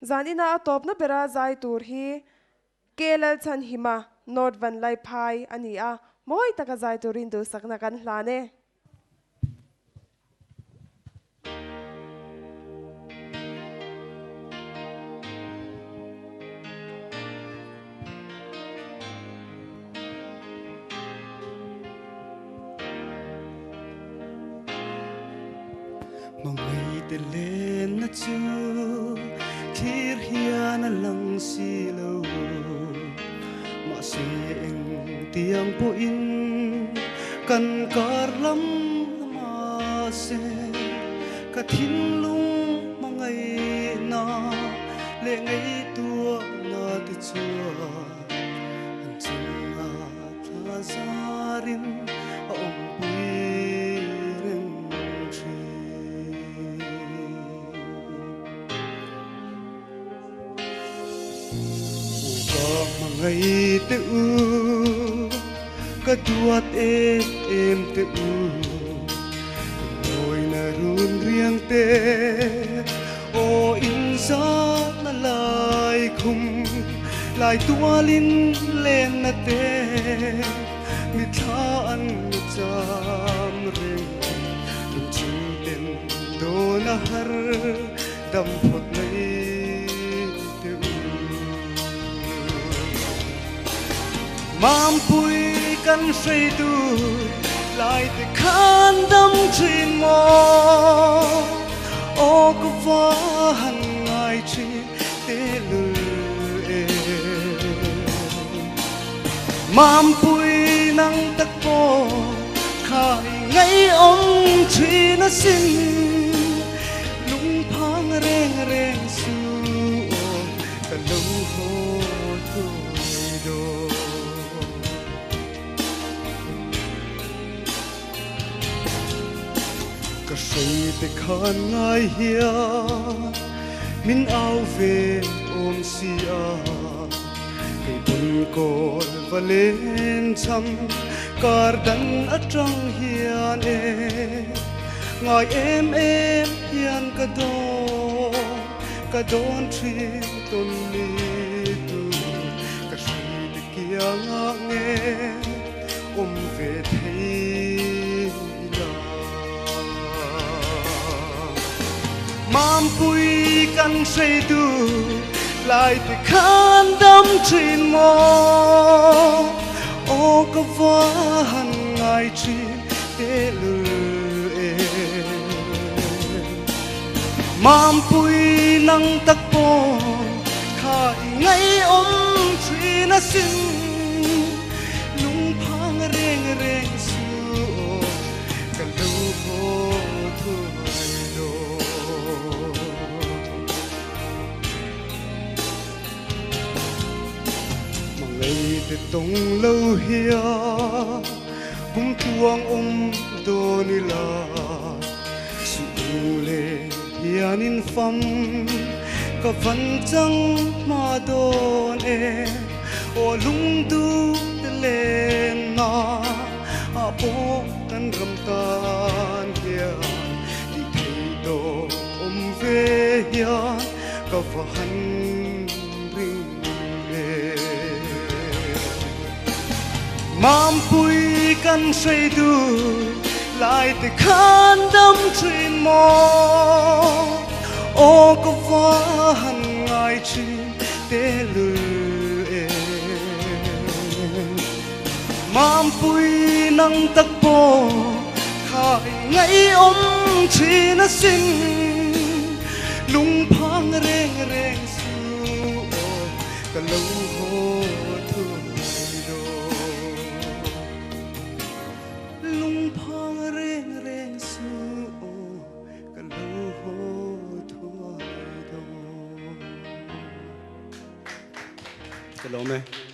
zanina atop na pera zai tur hi kelal chan hima not van lai phai ani a moi taka zai turin du sakna kan hlane Mangai te len na chu thir hian a lang si lo ma se eng tiang po in kan kar lam ma se ka thin lung mangai na le ngai tua na ti chua an chunga tha zarin a om ngày te u ka duat em te u ngồi na run riêng te o in sa na lai khum lai tua lin lên na te mi tha an cham re tung chim ten do na har dam phot nei mampui kan say tu lại te khan đâm trên mò ô có vã hằn ngài chi te lư mampui nang tak po khai ngay ông chi na xin lung phang reng reng su ka lâu ho tu do ka say te khan ngai hia min au ve om sia kai bun kol valen cham kar dan atang hian e ngai em hian ka don thi ton li tu ka say te kia nge om ve thei mampui kan say tu lại te khan đâm trên mò ô có vã hằn ngài chi te lư mampui nang tak po khai ngay ông chi na xin lung phang reng reng su ka lu ho thu te tong lâu hia cũng tuang do ni la su le hian in fam ka van chang ma don e o lung du te len na a po kan ram tan hia di thei do ve hian ka van mampui kan say tu lại te khan đâm trên mò ô có vã hằn ngài chi te lư mampui nang tak po khai ngay ông chi na xin lung phang reng reng su ka lâu ho thu Hello, man.